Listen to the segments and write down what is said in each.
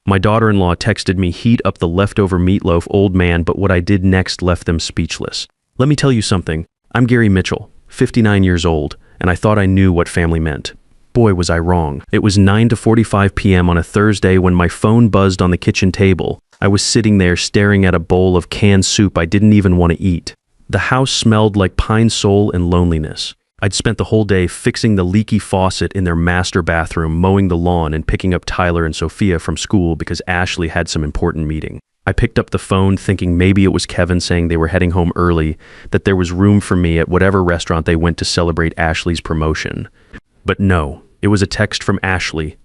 My daughter-in-law texted me, "Heat up the leftover meatloaf, old man," but what I did next left them speechless. Let me tell you something. I'm Gary Mitchell, 59 years old, and I thought I knew what family meant. Boy, was I wrong. It was 9:45 p.m. on a Thursday when my phone buzzed on the kitchen table. I was sitting there staring at a bowl of canned soup I didn't even want to eat. The house smelled like pine sol and loneliness. I'd spent the whole day fixing the leaky faucet in their master bathroom, mowing the lawn, and picking up Tyler and Sophia from school because Ashley had some important meeting. I picked up the phone thinking maybe it was Kevin saying they were heading home early, that there was room for me at whatever restaurant they went to celebrate Ashley's promotion. But no, it was a text from Ashley.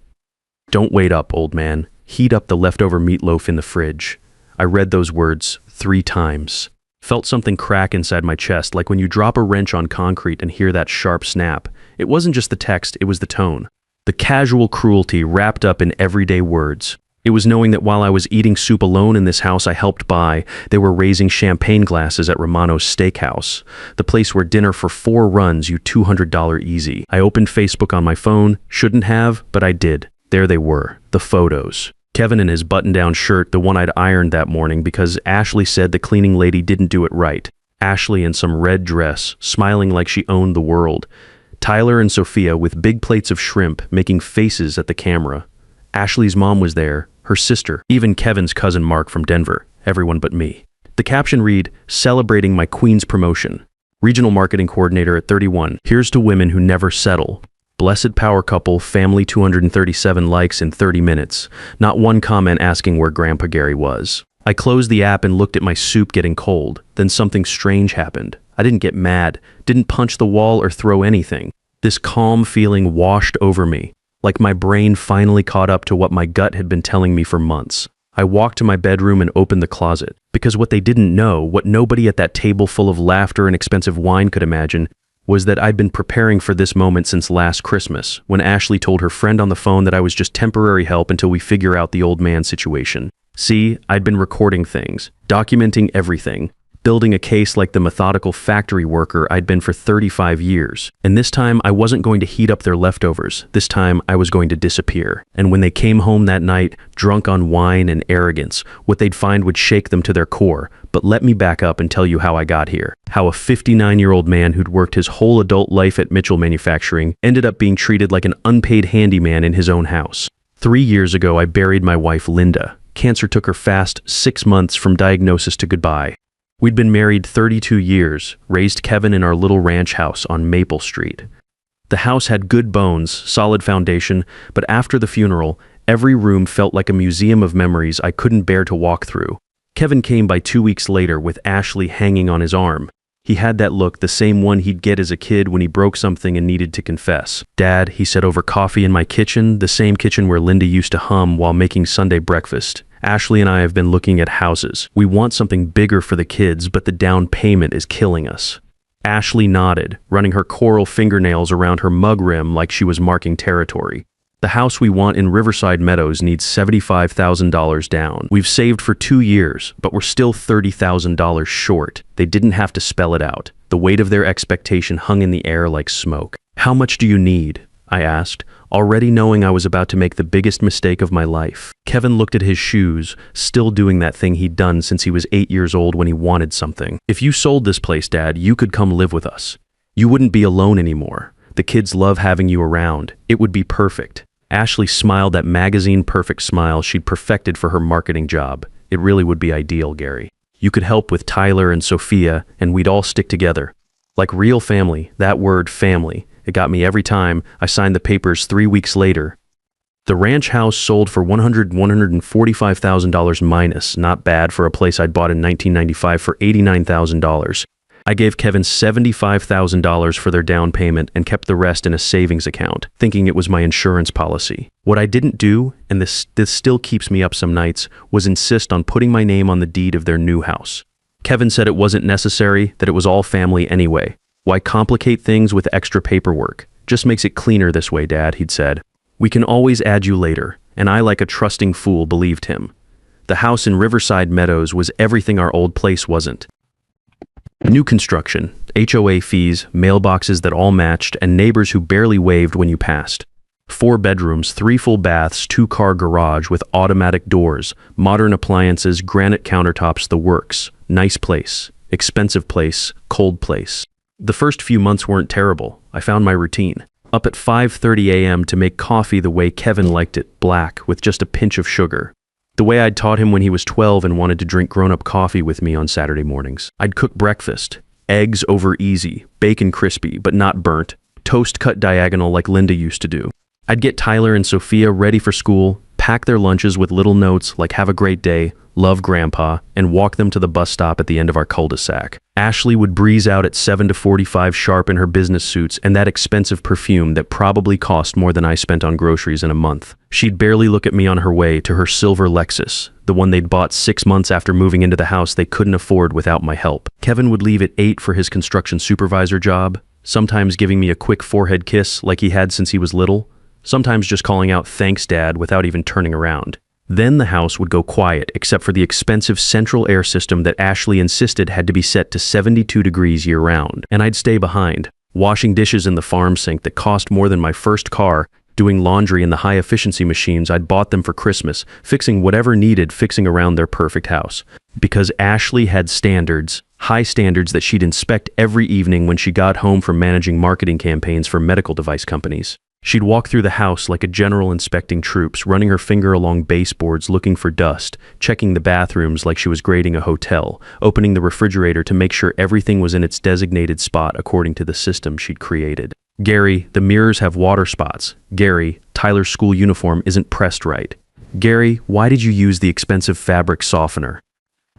"Don't wait up, old man. Heat up the leftover meatloaf in the fridge." I read those words 3 times. Felt something crack inside my chest, like when you drop a wrench on concrete and hear that sharp snap. It wasn't just the text, it was the tone. The casual cruelty wrapped up in everyday words. It was knowing that while I was eating soup alone in this house I helped buy, they were raising champagne glasses at Romano's Steakhouse, the place where dinner for 4 runs you $200 easy. I opened Facebook on my phone, shouldn't have, but I did. There they were, the photos. Kevin in his button-down shirt, the one I'd ironed that morning because Ashley said the cleaning lady didn't do it right. Ashley in some red dress, smiling like she owned the world. Tyler and Sophia with big plates of shrimp, making faces at the camera. Ashley's mom was there, her sister, even Kevin's cousin Mark from Denver, everyone but me. The caption read, "Celebrating my queen's promotion. Regional marketing coordinator at 31. Here's to women who never settle. Blessed power couple, family 237 likes in 30 minutes. Not one comment asking where Grandpa Gary was." I closed the app and looked at my soup getting cold. Then something strange happened. I didn't get mad, didn't punch the wall or throw anything. This calm feeling washed over me, like my brain finally caught up to what my gut had been telling me for months. I walked to my bedroom and opened the closet, because what they didn't know, what nobody at that table full of laughter and expensive wine could imagine, was that I'd been preparing for this moment since last Christmas, when Ashley told her friend on the phone that I was just temporary help until we figure out the old man situation. See, I'd been recording things, documenting everything, building a case like the methodical factory worker I'd been for 35 years. And this time, I wasn't going to heat up their leftovers. This time, I was going to disappear. And when they came home that night, drunk on wine and arrogance, what they'd find would shake them to their core. But let me back up and tell you how I got here. How a 59-year-old man who'd worked his whole adult life at Mitchell Manufacturing ended up being treated like an unpaid handyman in his own house. 3 years ago, I buried my wife, Linda. Cancer took her fast 6 months from diagnosis to goodbye. We'd been married 32 years, raised Kevin in our little ranch house on Maple Street. The house had good bones, solid foundation, but after the funeral, every room felt like a museum of memories I couldn't bear to walk through. Kevin came by 2 weeks later with Ashley hanging on his arm. He had that look, the same one he'd get as a kid when he broke something and needed to confess. "Dad," he said over coffee in my kitchen, the same kitchen where Linda used to hum while making Sunday breakfast. "Ashley and I have been looking at houses. We want something bigger for the kids, but the down payment is killing us." Ashley nodded, running her coral fingernails around her mug rim like she was marking territory. "The house we want in Riverside Meadows needs $75,000 down. We've saved for 2 years, but we're still $30,000 short." They didn't have to spell it out. The weight of their expectation hung in the air like smoke. "How much do you need?" I asked, already knowing I was about to make the biggest mistake of my life. Kevin looked at his shoes, still doing that thing he'd done since he was 8 years old when he wanted something. "If you sold this place, Dad, you could come live with us. You wouldn't be alone anymore. The kids love having you around. It would be perfect." Ashley smiled that magazine-perfect smile she'd perfected for her marketing job. "It really would be ideal, Gary. You could help with Tyler and Sophia, and we'd all stick together. Like real family, that word family. It got me every time. I signed the papers 3 weeks later. The ranch house sold for $145,000 minus, not bad for a place I'd bought in 1995 for $89,000. I gave Kevin $75,000 for their down payment and kept the rest in a savings account, thinking it was my insurance policy. What I didn't do, and this still keeps me up some nights, was insist on putting my name on the deed of their new house. Kevin said it wasn't necessary, that it was all family anyway. "Why complicate things with extra paperwork? Just makes it cleaner this way, Dad," he'd said. "We can always add you later," and I, like a trusting fool, believed him. The house in Riverside Meadows was everything our old place wasn't. New construction, HOA fees, mailboxes that all matched, and neighbors who barely waved when you passed. 4 bedrooms, 3 full baths, 2-car garage with automatic doors, modern appliances, granite countertops, the works. Nice place. Expensive place. Cold place. The first few months weren't terrible. I found my routine. Up at 5:30 a.m. to make coffee the way Kevin liked it, black, with just a pinch of sugar. The way I'd taught him when he was 12 and wanted to drink grown-up coffee with me on Saturday mornings. I'd cook breakfast. Eggs over easy, bacon crispy, but not burnt, toast cut diagonal like Linda used to do. I'd get Tyler and Sophia ready for school, pack their lunches with little notes like "Have a great day," "Love Grandpa," and walk them to the bus stop at the end of our cul-de-sac. Ashley would breeze out at 7:45 sharp in her business suits and that expensive perfume that probably cost more than I spent on groceries in a month. She'd barely look at me on her way to her silver Lexus, the one they'd bought 6 months after moving into the house they couldn't afford without my help. Kevin would leave at 8 for his construction supervisor job, sometimes giving me a quick forehead kiss like he had since he was little, sometimes just calling out "Thanks, Dad," without even turning around. Then the house would go quiet, except for the expensive central air system that Ashley insisted had to be set to 72 degrees year-round. And I'd stay behind, washing dishes in the farm sink that cost more than my first car, doing laundry in the high-efficiency machines I'd bought them for Christmas, fixing whatever needed fixing around their perfect house. Because Ashley had standards, high standards that she'd inspect every evening when she got home from managing marketing campaigns for medical device companies. She'd walk through the house like a general inspecting troops, running her finger along baseboards looking for dust, checking the bathrooms like she was grading a hotel, opening the refrigerator to make sure everything was in its designated spot according to the system she'd created. "Gary, the mirrors have water spots. Gary, Tyler's school uniform isn't pressed right. Gary, why did you use the expensive fabric softener?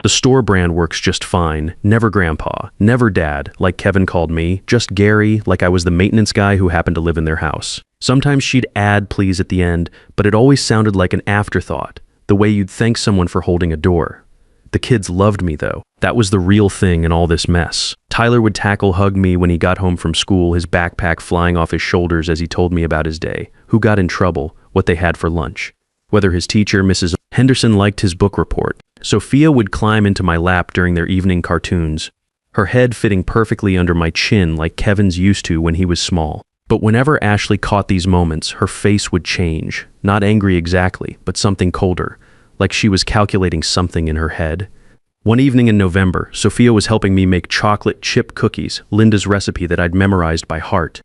The store brand works just fine. Never Grandpa, never Dad, like Kevin called me, just Gary, like I was the maintenance guy who happened to live in their house." Sometimes she'd add "please" at the end, but it always sounded like an afterthought, the way you'd thank someone for holding a door. The kids loved me, though. That was the real thing in all this mess. Tyler would hug me when he got home from school, his backpack flying off his shoulders as he told me about his day, who got in trouble, what they had for lunch, whether his teacher, Mrs. Henderson, liked his book report. Sophia would climb into my lap during their evening cartoons, her head fitting perfectly under my chin like Kevin's used to when he was small. But whenever Ashley caught these moments, her face would change. Not angry exactly, but something colder, like she was calculating something in her head. One evening in November, Sophia was helping me make chocolate chip cookies, Linda's recipe that I'd memorized by heart.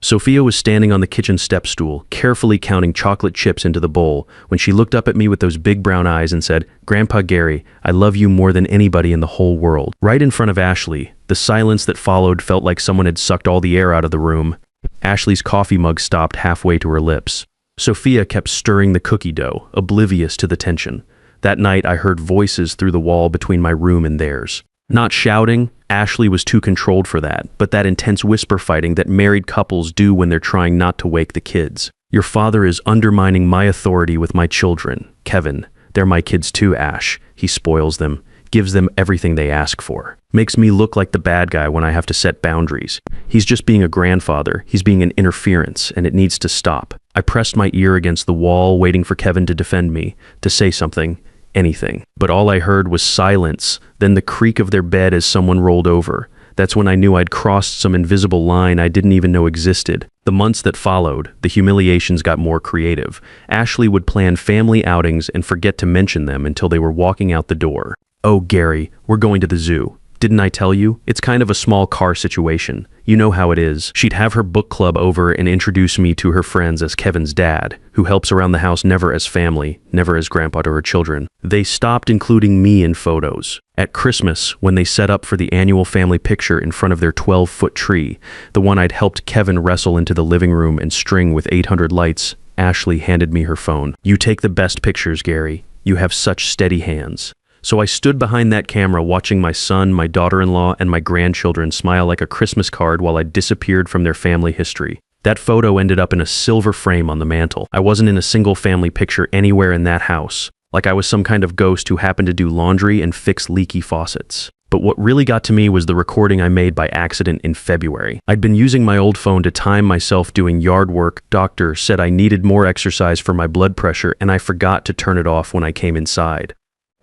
Sophia was standing on the kitchen step stool, carefully counting chocolate chips into the bowl, when she looked up at me with those big brown eyes and said, "Grandpa Gary, I love you more than anybody in the whole world." Right in front of Ashley, the silence that followed felt like someone had sucked all the air out of the room. Ashley's coffee mug stopped halfway to her lips. Sophia kept stirring the cookie dough, oblivious to the tension. That night, I heard voices through the wall between my room and theirs. Not shouting, Ashley was too controlled for that, but that intense whisper fighting that married couples do when they're trying not to wake the kids. "Your father is undermining my authority with my children. Kevin, they're my kids too, Ash. He spoils them, gives them everything they ask for. Makes me look like the bad guy when I have to set boundaries. He's just being a grandfather. He's being an interference, and it needs to stop." I pressed my ear against the wall, waiting for Kevin to defend me, to say something, anything. But all I heard was silence, then the creak of their bed as someone rolled over. That's when I knew I'd crossed some invisible line I didn't even know existed. The months that followed, the humiliations got more creative. Ashley would plan family outings and forget to mention them until they were walking out the door. "Oh, Gary, we're going to the zoo. Didn't I tell you? It's kind of a small car situation. You know how it is." She'd have her book club over and introduce me to her friends as Kevin's dad, who helps around the house never as family, never as grandpa to her children. They stopped including me in photos. At Christmas, when they set up for the annual family picture in front of their 12-foot tree, the one I'd helped Kevin wrestle into the living room and string with 800 lights, Ashley handed me her phone. "You take the best pictures, Gary. You have such steady hands." So I stood behind that camera watching my son, my daughter-in-law, and my grandchildren smile like a Christmas card while I disappeared from their family history. That photo ended up in a silver frame on the mantle. I wasn't in a single family picture anywhere in that house, like I was some kind of ghost who happened to do laundry and fix leaky faucets. But what really got to me was the recording I made by accident in February. I'd been using my old phone to time myself doing yard work. Doctor said I needed more exercise for my blood pressure, and I forgot to turn it off when I came inside.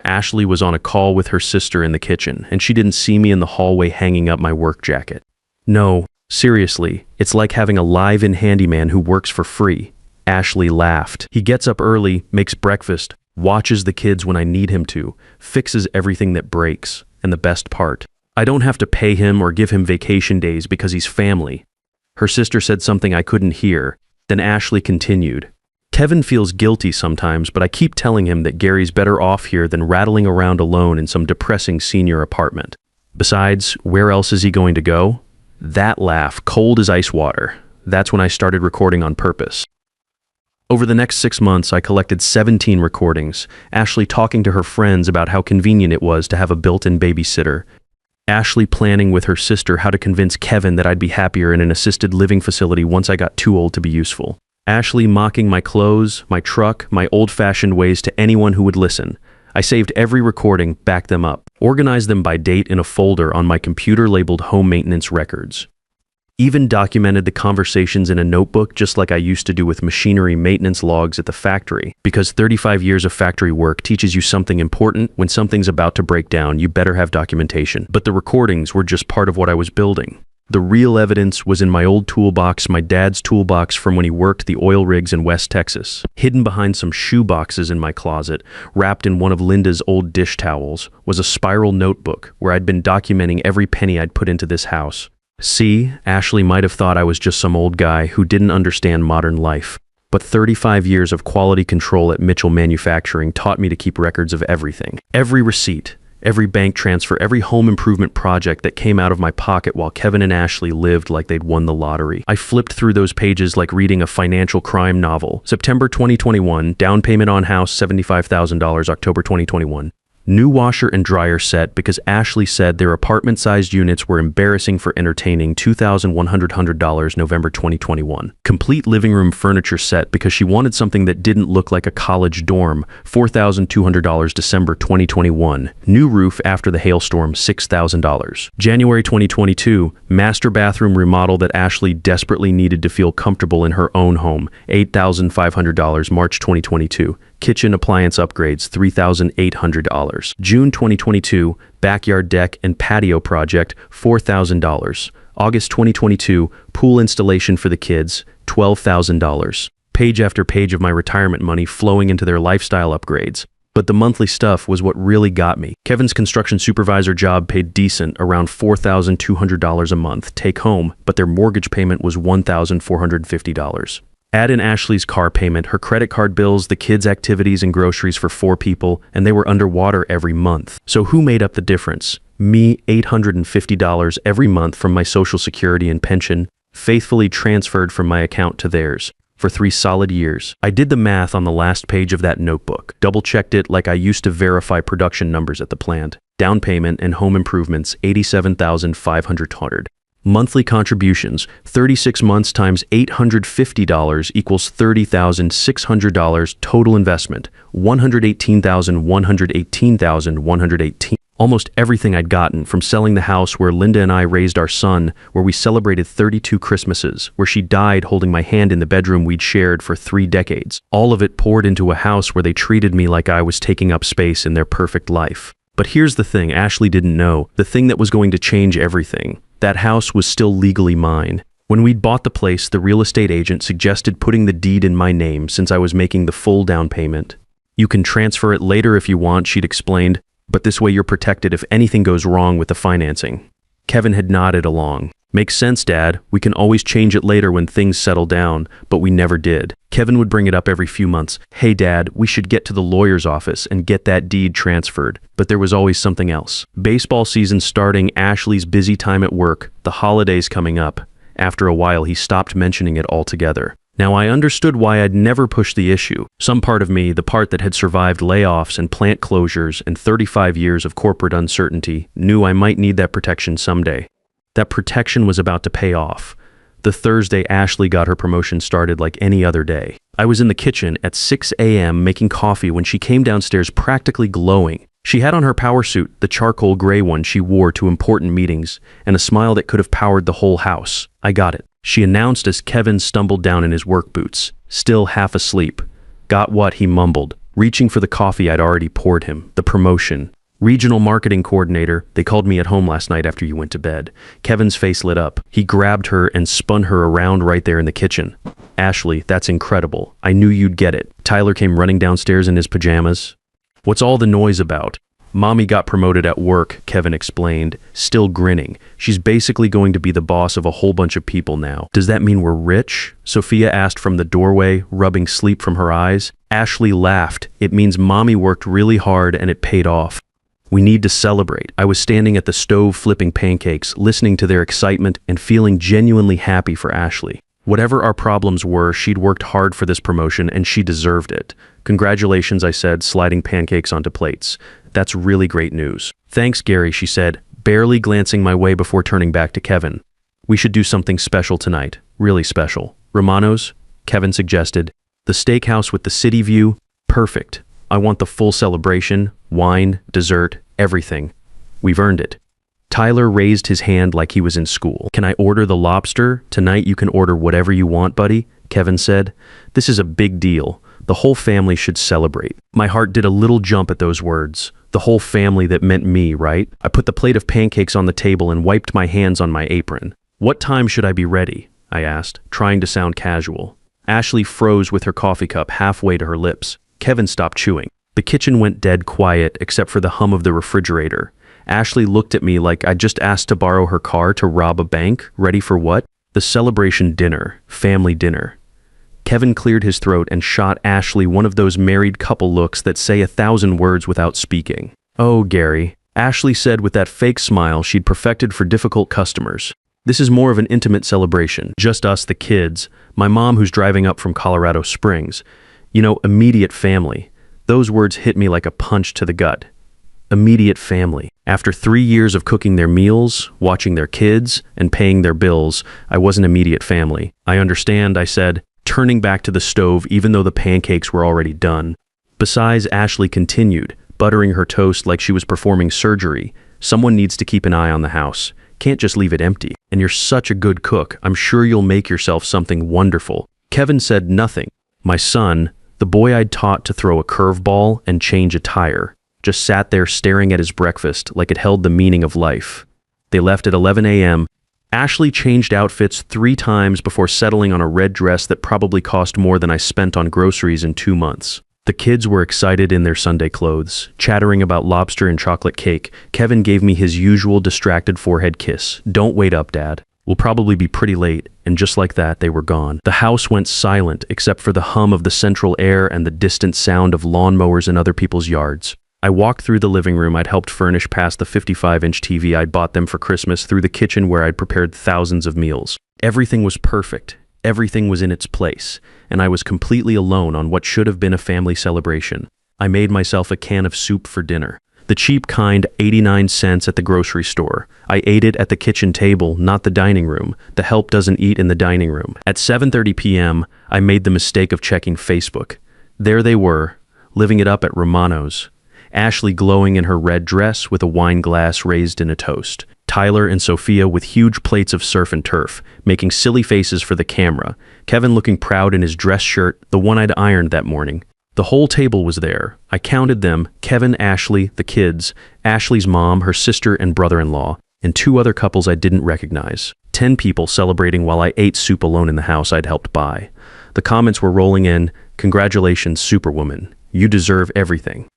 Ashley was on a call with her sister in the kitchen, and she didn't see me in the hallway hanging up my work jacket. No, seriously, it's like having a live-in handyman who works for free. Ashley laughed. He gets up early, makes breakfast, watches the kids when I need him to, fixes everything that breaks. And the best part, I don't have to pay him or give him vacation days because he's family. Her sister said something I couldn't hear. Then Ashley continued. Kevin feels guilty sometimes, but I keep telling him that Gary's better off here than rattling around alone in some depressing senior apartment. Besides, where else is he going to go? That laugh, cold as ice water. That's when I started recording on purpose. Over the next 6 months, I collected 17 recordings, Ashley talking to her friends about how convenient it was to have a built-in babysitter, Ashley planning with her sister how to convince Kevin that I'd be happier in an assisted living facility once I got too old to be useful. Ashley mocking my clothes, my truck, my old-fashioned ways to anyone who would listen. I saved every recording, backed them up, organized them by date in a folder on my computer labeled home maintenance records. Even documented the conversations in a notebook just like I used to do with machinery maintenance logs at the factory, because 35 years of factory work teaches you something important. When something's about to break down, you better have documentation. But the recordings were just part of what I was building. The real evidence was in my old toolbox, my dad's toolbox from when he worked the oil rigs in West Texas. Hidden behind some shoe boxes in my closet, wrapped in one of Linda's old dish towels, was a spiral notebook where I'd been documenting every penny I'd put into this house. See, Ashley might have thought I was just some old guy who didn't understand modern life. But 35 years of quality control at Mitchell Manufacturing taught me to keep records of everything. Every receipt, every bank transfer, every home improvement project that came out of my pocket while Kevin and Ashley lived like they'd won the lottery. I flipped through those pages like reading a financial crime novel. September 2021, down payment on house $75,000, October 2021. New washer and dryer set because Ashley said their apartment-sized units were embarrassing for entertaining, $2,100, November 2021. Complete living room furniture set because she wanted something that didn't look like a college dorm, $4,200, December 2021. New roof after the hailstorm, $6,000. January 2022, master bathroom remodel that Ashley desperately needed to feel comfortable in her own home, $8,500, March 2022. Kitchen appliance upgrades, $3,800. June 2022, backyard deck and patio project, $4,000. August 2022, pool installation for the kids, $12,000. Page after page of my retirement money flowing into their lifestyle upgrades. But the monthly stuff was what really got me. Kevin's construction supervisor job paid decent, around $4,200 a month, take home, but their mortgage payment was $1,450. Add in Ashley's car payment, her credit card bills, the kids' activities and groceries for 4 people, and they were underwater every month. So who made up the difference? Me, $850 every month from my Social Security and pension, faithfully transferred from my account to theirs. For 3 solid years. I did the math on the last page of that notebook, double-checked it like I used to verify production numbers at the plant. Down payment and home improvements, $87,500. Monthly contributions, 36 months times $850 equals $30,600 total investment, $118,118. Almost everything I'd gotten from selling the house where Linda and I raised our son, where we celebrated 32 Christmases, where she died holding my hand in the bedroom we'd shared for 3 decades. All of it poured into a house where they treated me like I was taking up space in their perfect life. But here's the thing Ashley didn't know, the thing that was going to change everything. That house was still legally mine. When we'd bought the place, the real estate agent suggested putting the deed in my name since I was making the full down payment. You can transfer it later if you want, she'd explained, but this way you're protected if anything goes wrong with the financing. Kevin had nodded along. Makes sense, Dad. We can always change it later when things settle down, but we never did. Kevin would bring it up every few months. Hey, Dad, we should get to the lawyer's office and get that deed transferred. But there was always something else. Baseball season starting, Ashley's busy time at work, the holidays coming up. After a while, he stopped mentioning it altogether. Now, I understood why I'd never pushed the issue. Some part of me, the part that had survived layoffs and plant closures and 35 years of corporate uncertainty, knew I might need that protection someday. That protection was about to pay off. The Thursday Ashley got her promotion started like any other day. I was in the kitchen at 6 a.m. making coffee when she came downstairs practically glowing. She had on her power suit, the charcoal gray one she wore to important meetings, and a smile that could have powered the whole house. I got it. She announced as Kevin stumbled down in his work boots, still half asleep. Got what? He mumbled, reaching for the coffee I'd already poured him. The promotion. Regional marketing coordinator. They called me at home last night after you went to bed. Kevin's face lit up. He grabbed her and spun her around right there in the kitchen. Ashley, that's incredible. I knew you'd get it. Tyler came running downstairs in his pajamas. What's all the noise about? Mommy got promoted at work, Kevin explained, still grinning. She's basically going to be the boss of a whole bunch of people now. Does that mean we're rich? Sophia asked from the doorway, rubbing sleep from her eyes. Ashley laughed. It means Mommy worked really hard and it paid off. We need to celebrate. I was standing at the stove flipping pancakes, listening to their excitement and feeling genuinely happy for Ashley. Whatever our problems were, she'd worked hard for this promotion and she deserved it. Congratulations, I said, sliding pancakes onto plates. That's really great news. Thanks, Gary, she said, barely glancing my way before turning back to Kevin. We should do something special tonight. Really special. Romano's? Kevin suggested. The steakhouse with the city view? Perfect. I want the full celebration, wine, dessert, everything. We've earned it. Tyler raised his hand like he was in school. Can I order the lobster? Tonight you can order whatever you want, buddy, Kevin said. This is a big deal. The whole family should celebrate. My heart did a little jump at those words. The whole family that meant me, right? I put the plate of pancakes on the table and wiped my hands on my apron. What time should I be ready? I asked, trying to sound casual. Ashley froze with her coffee cup halfway to her lips. Kevin stopped chewing. The kitchen went dead quiet except for the hum of the refrigerator. Ashley looked at me like I'd just asked to borrow her car to rob a bank. Ready for what? The celebration dinner. Family dinner. Kevin cleared his throat and shot Ashley one of those married couple looks that say 1,000 words without speaking. Oh, Gary. Ashley said with that fake smile she'd perfected for difficult customers. This is more of an intimate celebration. Just us, the kids. My mom who's driving up from Colorado Springs. You know, immediate family. Those words hit me like a punch to the gut. Immediate family. After 3 years of cooking their meals, watching their kids, and paying their bills, I wasn't immediate family. I understand, I said, turning back to the stove even though the pancakes were already done. Besides, Ashley continued, buttering her toast like she was performing surgery. Someone needs to keep an eye on the house. Can't just leave it empty. And you're such a good cook. I'm sure you'll make yourself something wonderful. Kevin said nothing. My son, the boy I'd taught to throw a curveball and change a tire, just sat there staring at his breakfast like it held the meaning of life. They left at 11 a.m. Ashley changed outfits 3 times before settling on a red dress that probably cost more than I spent on groceries in 2 months. The kids were excited in their Sunday clothes, chattering about lobster and chocolate cake. Kevin gave me his usual distracted forehead kiss. Don't wait up, Dad. We'll probably be pretty late. And just like that, they were gone. The house went silent except for the hum of the central air and the distant sound of lawnmowers in other people's yards. I walked through the living room I'd helped furnish past the 55-inch TV I'd bought them for Christmas, through the kitchen where I'd prepared thousands of meals. Everything was perfect. Everything was in its place, and I was completely alone on what should have been a family celebration. I made myself a can of soup for dinner. The cheap kind, 89 cents at the grocery store. I ate it at the kitchen table, not the dining room. The help doesn't eat in the dining room. At 7:30 p.m., I made the mistake of checking Facebook. There they were, living it up at Romano's. Ashley glowing in her red dress with a wine glass raised in a toast. Tyler and Sophia with huge plates of surf and turf, making silly faces for the camera. Kevin looking proud in his dress shirt, the one I'd ironed that morning. The whole table was there. I counted them: Kevin, Ashley, the kids, Ashley's mom, her sister and brother-in-law, and 2 other couples I didn't recognize. 10 people celebrating while I ate soup alone in the house I'd helped buy. The comments were rolling in. Congratulations, Superwoman. You deserve everything.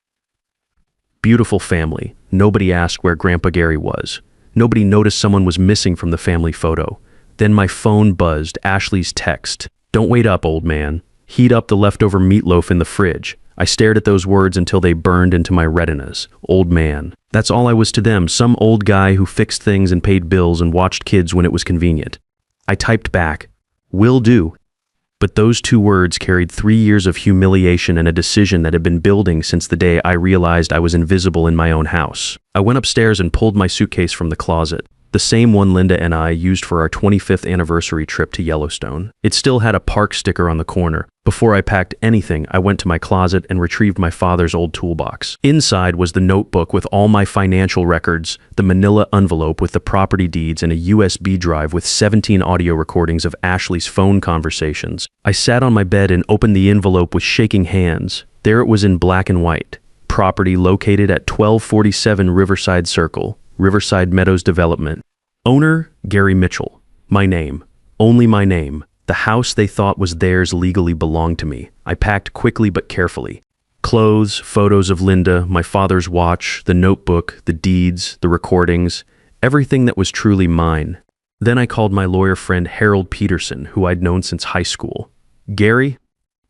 Beautiful family. Nobody asked where Grandpa Gary was. Nobody noticed someone was missing from the family photo. Then my phone buzzed. Ashley's text. Don't wait up, old man. Heat up the leftover meatloaf in the fridge. I stared at those words until they burned into my retinas. Old man. That's all I was to them, some old guy who fixed things and paid bills and watched kids when it was convenient. I typed back, will do. But those 2 words carried 3 years of humiliation and a decision that had been building since the day I realized I was invisible in my own house. I went upstairs and pulled my suitcase from the closet. The same one Linda and I used for our 25th anniversary trip to Yellowstone. It still had a park sticker on the corner. Before I packed anything, I went to my closet and retrieved my father's old toolbox. Inside was the notebook with all my financial records, the manila envelope with the property deeds, and a USB drive with 17 audio recordings of Ashley's phone conversations. I sat on my bed and opened the envelope with shaking hands. There it was in black and white. property located at 1247 Riverside Circle, Riverside Meadows Development. Owner, Gary Mitchell. My name. Only my name. The house they thought was theirs legally belonged to me. I packed quickly but carefully. Clothes, photos of Linda, my father's watch, the notebook, the deeds, the recordings, everything that was truly mine. Then I called my lawyer friend Harold Peterson, who I'd known since high school. Gary,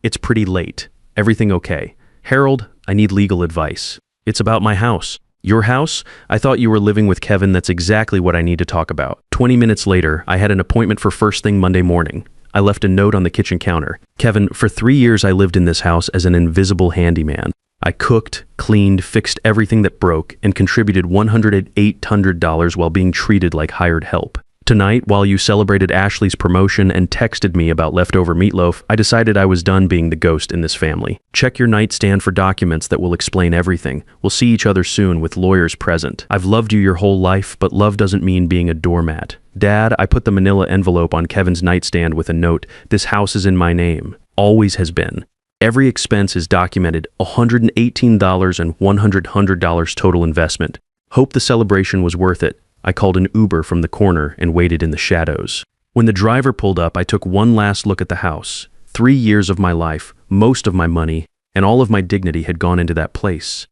it's pretty late. Everything okay? Harold, I need legal advice. It's about my house. Your house? I thought you were living with Kevin. That's exactly what I need to talk about. 20 minutes later, I had an appointment for first thing Monday morning. I left a note on the kitchen counter. Kevin, for 3 years I lived in this house as an invisible handyman. I cooked, cleaned, fixed everything that broke, and contributed $108 while being treated like hired help. Tonight, while you celebrated Ashley's promotion and texted me about leftover meatloaf, I decided I was done being the ghost in this family. Check your nightstand for documents that will explain everything. We'll see each other soon with lawyers present. I've loved you your whole life, but love doesn't mean being a doormat. Dad, I put the manila envelope on Kevin's nightstand with a note. This house is in my name. Always has been. Every expense is documented. $118 and $100 total investment. Hope the celebration was worth it. I called an Uber from the corner and waited in the shadows. When the driver pulled up, I took one last look at the house. 3 years of my life, most of my money, and all of my dignity had gone into that place.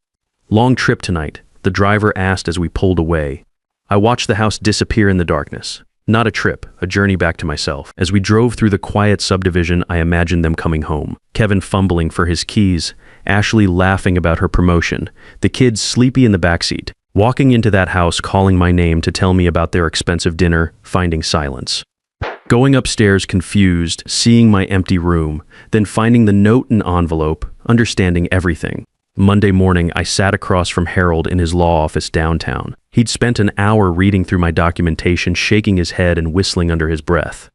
Long trip tonight, the driver asked as we pulled away. I watched the house disappear in the darkness. Not a trip, a journey back to myself. As we drove through the quiet subdivision, I imagined them coming home. Kevin fumbling for his keys, Ashley laughing about her promotion, the kids sleepy in the backseat. Walking into that house, calling my name to tell me about their expensive dinner, finding silence. Going upstairs confused, seeing my empty room, then finding the note and envelope, understanding everything. Monday morning, I sat across from Harold in his law office downtown. He'd spent an hour reading through my documentation, shaking his head and whistling under his breath.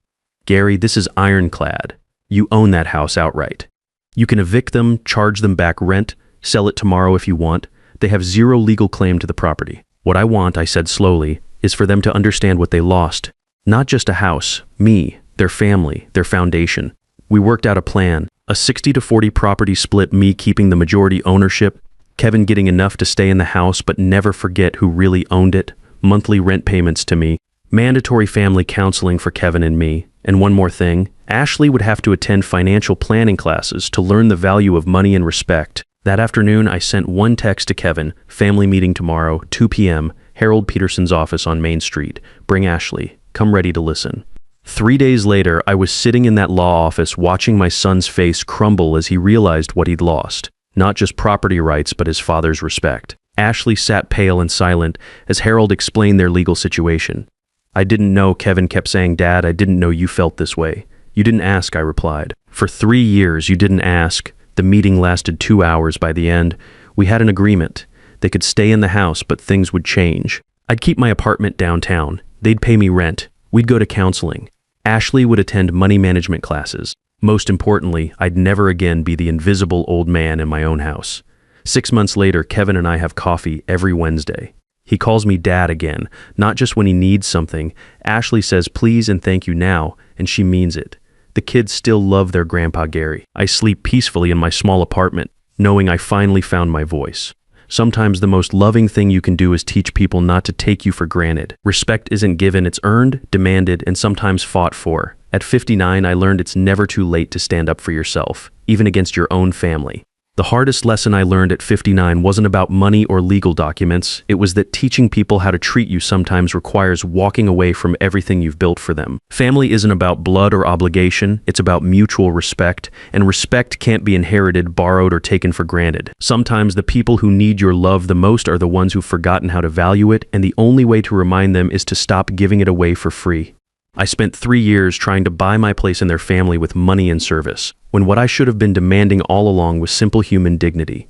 Gary, this is ironclad. You own that house outright. You can evict them, charge them back rent, sell it tomorrow if you want. They have zero legal claim to the property. What I want, I said slowly, is for them to understand what they lost. Not just a house, me, their family, their foundation. We worked out a plan, a 60-40 property split, me keeping the majority ownership, Kevin getting enough to stay in the house but never forget who really owned it, monthly rent payments to me, mandatory family counseling for Kevin and me, and one more thing, Ashley would have to attend financial planning classes to learn the value of money and respect. That afternoon, I sent one text to Kevin, family meeting tomorrow, 2 p.m., Harold Peterson's office on Main Street. Bring Ashley. Come ready to listen. 3 days later, I was sitting in that law office watching my son's face crumble as he realized what he'd lost. Not just property rights, but his father's respect. Ashley sat pale and silent as Harold explained their legal situation. I didn't know, Kevin kept saying, Dad, I didn't know you felt this way. You didn't ask, I replied. For 3 years, you didn't ask. The meeting lasted 2 hours. By the end, we had an agreement. They could stay in the house, but things would change. I'd keep my apartment downtown. They'd pay me rent. We'd go to counseling. Ashley would attend money management classes. Most importantly, I'd never again be the invisible old man in my own house. 6 months later, Kevin and I have coffee every Wednesday. He calls me Dad again, not just when he needs something. Ashley says please and thank you now, and she means it. The kids still love their grandpa Gary. I sleep peacefully in my small apartment, knowing I finally found my voice. Sometimes the most loving thing you can do is teach people not to take you for granted. Respect isn't given, it's earned, demanded, and sometimes fought for. At 59, I learned it's never too late to stand up for yourself, even against your own family. The hardest lesson I learned at 59 wasn't about money or legal documents. It was that teaching people how to treat you sometimes requires walking away from everything you've built for them. Family isn't about blood or obligation. It's about mutual respect, and respect can't be inherited, borrowed, or taken for granted. Sometimes the people who need your love the most are the ones who've forgotten how to value it, and the only way to remind them is to stop giving it away for free. I spent 3 years trying to buy my place in their family with money and service, when what I should have been demanding all along was simple human dignity.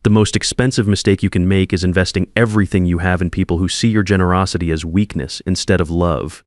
The most expensive mistake you can make is investing everything you have in people who see your generosity as weakness instead of love.